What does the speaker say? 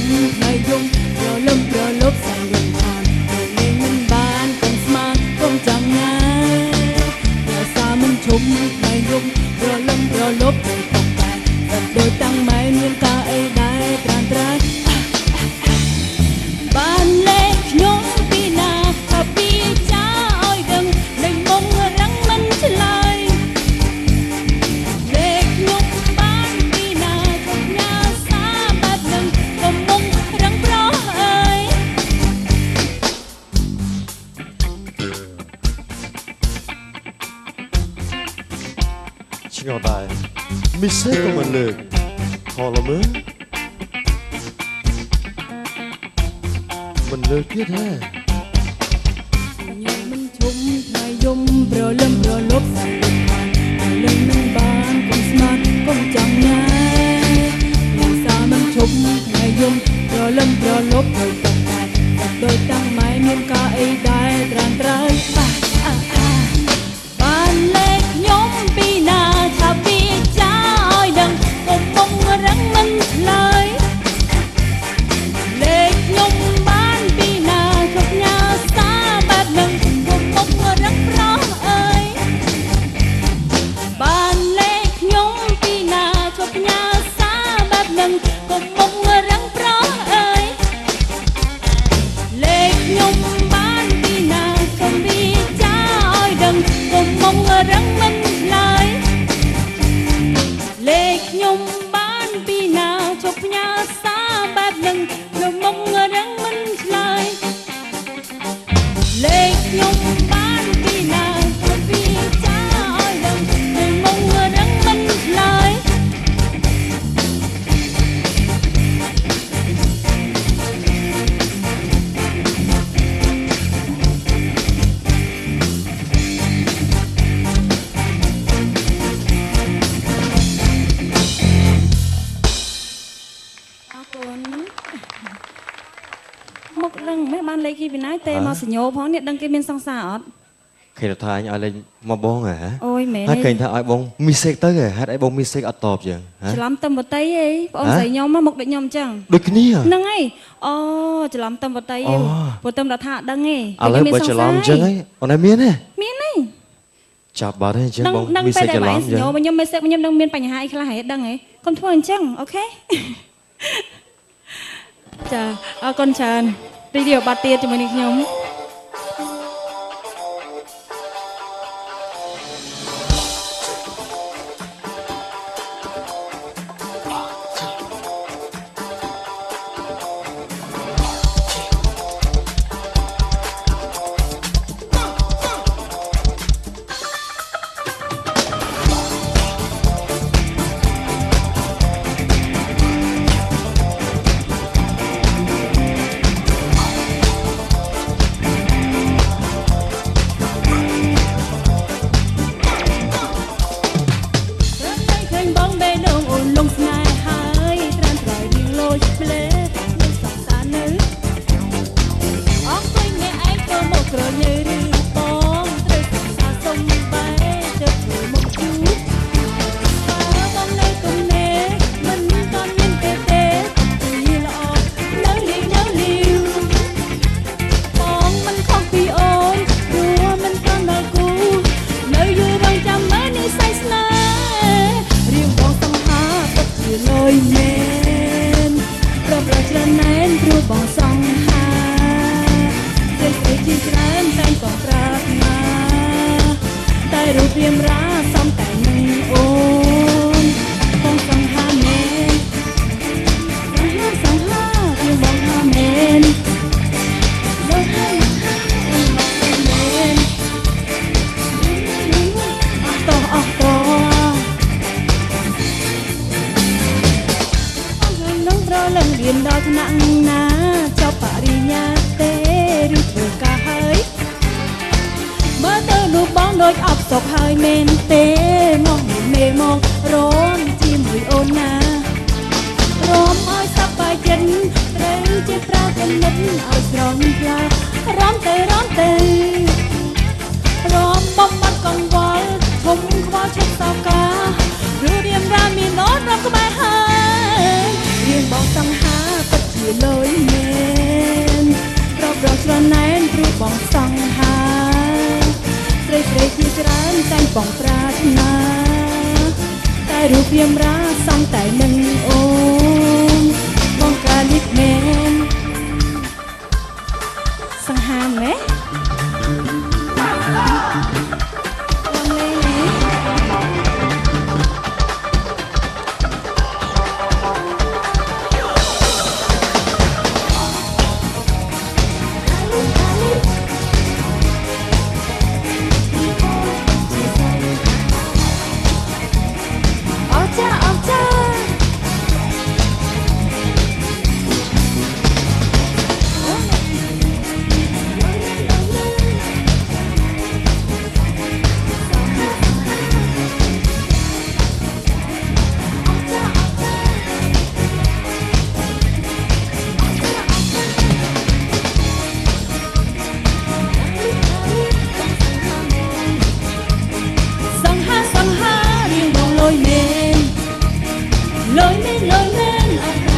มนายยงรอลมรอลบใส่ลมผ่านเล่นมันบานกันสมาก้มจังงายาสามันชมนายยงรอลมรอลบโดยตกแต่แต่โดยตั้งไม้เมียนกาไอ้ได้ตรานตรายบ้านเล็กยงปีนาถ้าปีจ้าอ้อยดังในมงรังมันเฉลยเล็กยงบ้านปีนาทบยาสาแบบหนึ่งก็มงรังเพราะเอ่ยชิงเอาได้มิเซ่ก็มันเลิกพอละมั้งมันเลิกเพี้ยแท้ยมมันชมทายมเปล่าเริ่มเปล่าลบใส่ลมผ่านเล่นมันบานก้มสมาก้มจังงายยาสามันชมทายมเปล่าเริ่มเปล่าลบโดยตกแต่โดยตั้งไม้เมียนกาไอ้ได้ตรานตรายบ้านเล็กยมปีนาถ้าปีจ้าอ้อยดังก็มงรังมันเลยเล็กยมบ้านปีนาทบยาสาแบบหนึ่งก็มงรังเพราะเอ่ยบ้านเล็กยมปีนาทบยาสาแบบหนึ่งก็มงรังเพราะเอ่ยเล็กยมบ้านปีนาทบปีจ้าอ้อยดังก็มงรังมันเลยเล็กยมบ้านปีนาทบยาสาแบบหนึ่งก็มงรังมันเลยเล็กยมบ้านปีนาทบปีจ้าอ้อยดังก็มงรังมันเลยមកដឹងមិនបានលេខពីណាទេមកសញ្ញោផងនេះដឹងគេមានសង្សារអត់ឃើញថាអញឲ្យលេងមកបងហ៎អូយមែនហើយឃើញថាឲ្យបងមីសេកទៅហេតុអីបងមីសេកអត់តបចឹងច្រឡំទៅបតីអីបងអូនស្រីខ្ញុំមកដូចខ្ញុំអញ្ចឹងដូចគ្នាហ្នឹងហើយអូច្រឡំទៅបតីអីព្រោះទៅដល់ថាអត់ដឹងទេឥឡូវបើច្រឡំអញ្ចឹងហីអូនឯងមានទេមានហីចាប់បាត់ហើយអញ្ចឹងបងមីសេកច្រឡំអញ្ចឹងខ្ញុំមីសេកខ្ញុំនឹងមានបញ្ហាអីខ្លះហេតុដឹងហីកុំធ្វើអញ្ចឹងអូខេចាអរគុណច្រើនរីករាយបាត់ទៀតជាមួយនឹងខ្ញុំបងសង្ហាសេចក្តីជាច្រើនតែងក៏ប្រាថ្នាតែរូបរាងរាសំតែនឹងអូនបងសង្ហាមែនសង្ហាជាបងថាមែនលោកហើយមែនអត់អស់តនឹងប្រលឹងរៀនដល់ថ្នាក់ណាចប់បរិញ្ញាទេឬធ្វើការហើយមើលទៅរូបបងដូចអបសុខហើយមែនទេមកមានមេមករមជាមួយអូនណារមឲ្យសប្បាយចិត្តត្រូវជាប្រាកណិតឲ្យស្រងផ្លារំទៅរំទៅរមបំបាត់កង្វល់ឈុំខ្វល់ឈប់សោកាឬរៀមរាមានអូនរំក្បែរហើយរៀងបងសង្ហាពិតជា បងប្រាថ្នាតែរូបរាមរាសំតែនឹងអូនបងកាលិកមែនសង្ហាមែនលយមែនអត់